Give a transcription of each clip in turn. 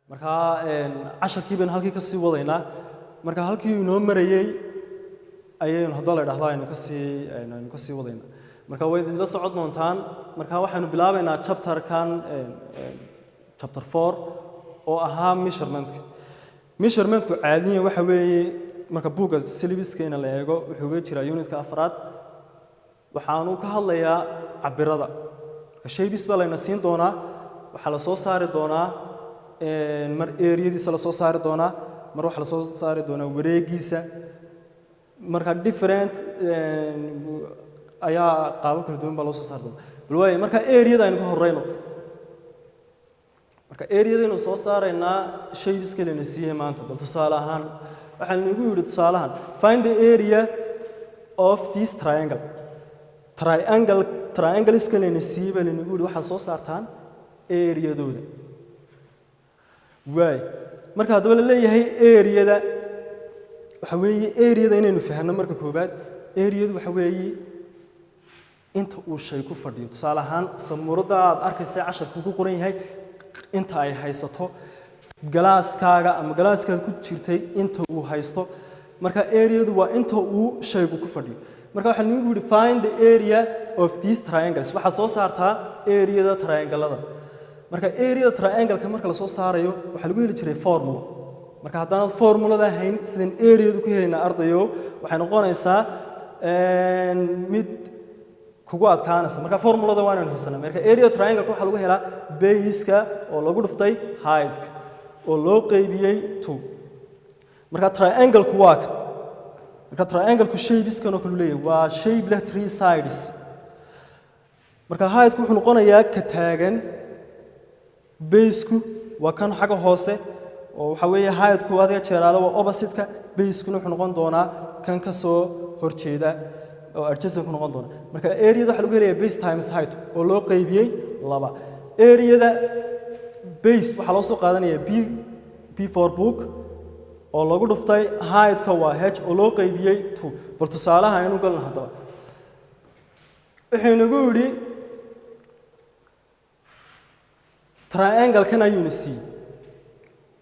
marka casharkii baan halkii ka sii wadaynaa marka halkii inoo marayay ayaynu hadda la yiraahdaa aynu ka sii wadaynaa marka way idin socod doontaan marka waxaanu bilaabaynaa chapter 4 oo ahaa measurementku caadiyan waxa weeye marka buuga syllabuska la eego wuxuu ga jiraa unitka afraad waxaanu ka hadlayaa cabirada marka shaybis baa layna siin doonaa waxa la soo saari doonaa mar area-diisa la soo saari doonaa mar waxa la soo saari doonaa wareegiisa marka different ayaa qaabab kala duwan baa loo soo saari doonaa bal way marka area-da aynu ka horeyno marka area-da soo saaraynaa shaybiska leena siiyay maanta bal tusaale ahaan waxaan nagu yiri tusaale ahaan find the area of this triangle iska leena siiyay bal nagu yiri waxa soo saartaan area-dooda way marka hadaba la leeyahay area-da waxa weeye area-da inaynu fahanno marka koobaad area-du waxa weeye inta uu shay ku fadhiyo tusaale ahaan samuurada aad arkaysaa casharku ku qoran yahay inta ay haysato galaaskaaga ama galaaskaad ku jirtay inta uu haysto marka area-du waa inta uu shaygu ku fadhiyo marka waxa lagu yiri find the area of these triangles waxa soo saartaa area-da triangle-ada marka area triangle-ka marka la soo saarayo waxa lagu heli jiray formula marka haddana formulada hayn sideen area-du ku helayna ardayo waxay noqonaysaa mid kugu adkaanaysa marka formulada waa inaan haysanaa marka area triangle waxa lagu helaa base-ka oo lagu dhuftay height-ka oo loo qaybiyay 2 marka triangle-ku waa kan marka triangle-ku shape-iskan oo kale leeyahay waa shape leh 3 sides marka height-ku wuxuu noqonayaa ka taagan base-ku waa kan xagga hoose oo waxa weeye height-ku adiga jeeraalo waa opposite-ka base-kuna wuxuu noqon doonaa kan ka soo horjeeda oo adjacent ku noqon doona marka area-da waxa lagu helayaa base times height oo loo qaybiyay 2 area-da base waxa loo soo qaadanayaa b4 book oo lagu dhuftay height-ka waa h oo loo qaybiyay 2 bal tusaalaha aynu galno hadaba waxaynu ugu yiri triangle-kan ayuu nasiiyay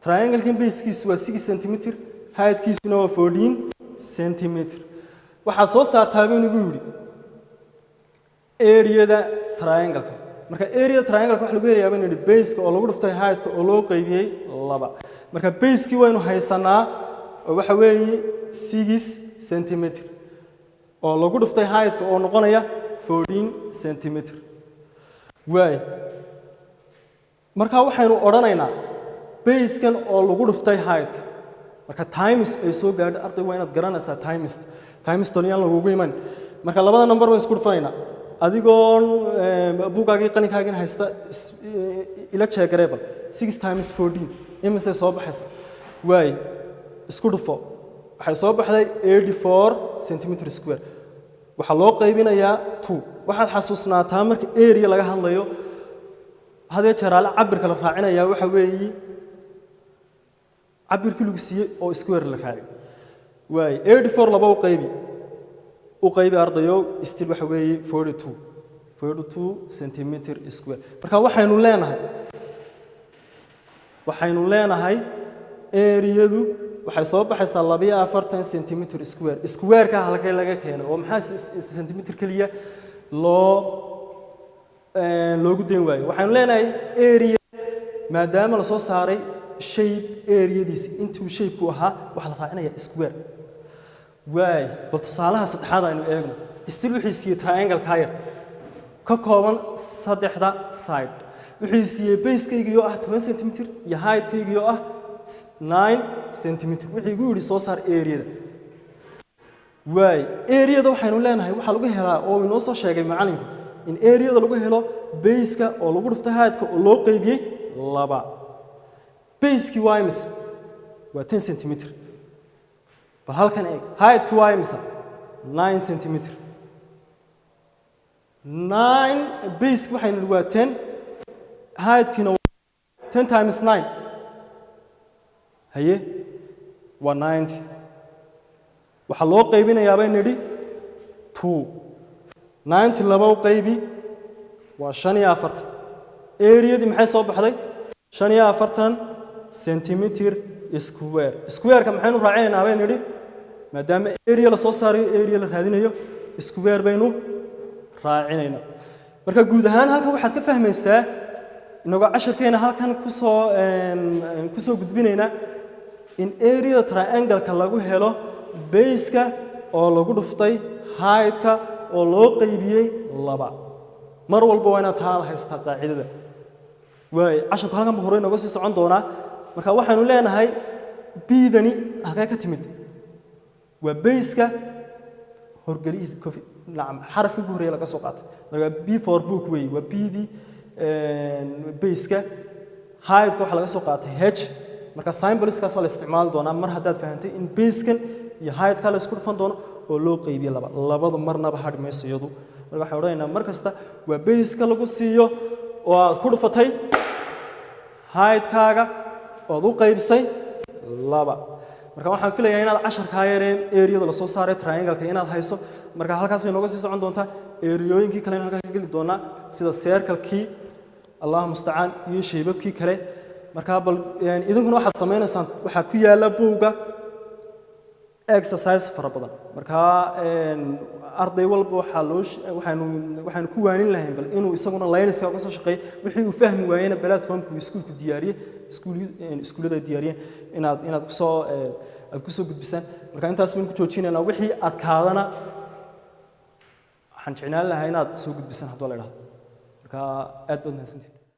triangle-kan base-kiisu waa 6 cm height-kiisuna waa 14 cm waxaad soo saartaa buu nagu yiri area-da triangle-ka marka area triangle-ka waxa lagu helayaa inuu base-ka oo lagu dhuftay height-ka oo loo qaybiyay 2 marka base-kii waynu haysanaa oo waxa weeye 6 cm oo lagu dhuftay height-ka oo noqonaya 14 cm way marka waxaynu oranaynaa base-kan oo lagu dhuftay height-ka marka times ay soo gaadho arday waa inaad garanaysaa times toliyan lagu iman marka labada number waan isku dhufanayna adigoon buugaagii qalinkaagina haysta ila cheegareebal 6 times 14 imise soo baxaysa way isku dhufo waxay soo baxday 84 cm square waxa loo qaybinayaa 2 waxaad xasuusnaataa marka area laga hadlayo hadee jaraale cabirka la raacinaya waxa weeye cabirkii lagu siiyay oo square la raaciyo way 84 laba u qaybi ardayo still waxa weeye 42 cm square marka waxaynu leenahay area-du waxay soo baxaysaa 42 cm square-ka halkay laga keenay oo maxaa cm kaliya loogu deyn waayo waxaynu leenahay area maadaama la soo saaray shape area-diisa intuu shape-ku ahaa waxa la raacinayaa square way bal tusaalaha saddexaad aynu eegno still wixii siiyay triangle-ka yar ka kooban saddexda side wixii siiyay base-kayga oo ah 10 cm iyo height-kayga oo ah 9 cm wixii igu yiri soo saar area-da way area-da waxaynu leenahay waxa lagu helaa oo inoo soo sheegay macallinku in area-da lagu helo base-ka oo lagu dhuftay height-ka oo loo qaybiyay 2 base-ki waa imisa waa 10 cm bal halkan eeg height-ki waa imisa 9 cm 9 base-ki waxaynu waa 10 height-kina 10 times 9 haye waa 90 waxa loo qaybinayaa bay nidhi 2 90 laba u qaybi waa 45 area-dii maxay soo baxday 45 centimeter square square-ka maxaynu raacineynaa baynu nidhi maadaama area la soo saarayo area la raadinayo square baynu raacineynaa marka guud ahaan halkan waxaad ka fahmaysaa inagoo casharkeena halkan kusoo gudbinayna in area triangle-ka lagu helo base-ka oo lagu dhuftay height-ka oo loo qaybiyey 2 mar walba waa inaad taa haystaa qaacidada waay casharku halkan hore inooga sii socon doonaa marka waxaanu leenahay b-dani halkee ka timid waa base-ka horgelihiisa coffee nacam xarafkii ugu horreeya laga soo qaatay marka b for book way waa b-dii base-ka height-ka waxaa laga soo qaatay h marka symboliskaas waa la isticmaali doonaa mar haddaad fahantay in base-kan iyo height-ka la isku dhufan doono oo loo qaybiyo 2 labada marnaba hadh mayso iyadu marka waxaan odhanaynaa mar kasta waa base-ka lagu siiyo oo aad ku dhufatay height-kaaga oo aad u qaybisay 2 marka waxaan filayaa inaad casharkaa yaree area-da la soo saaray triangle-ka inaad hayso marka halkaas bay nooga sii socon doontaa area-yooyinkii kale halkaas ka geli doonaa sida circle-kii Allahu musta'an iyo shaybabkii kale marka bal idinkuna waxaad sameeynaysaa waxa ku yaala buuga exercise fara badan marka arday walba waxaanu ku waanin lahayn bal inuu isaguna layniska uga soo shaqeeyo wixii uu fahmi waayeen platformku iskuulku diyaariyay iskuulada diyaariyeen inaad ku soo gudbisaan marka intaas baan ku joojinaynaa wixii aad kaadana waxaan jeclaan lahaa inaad soo gudbisaan haddii la yiraahdo marka aad baad mahadsantihiin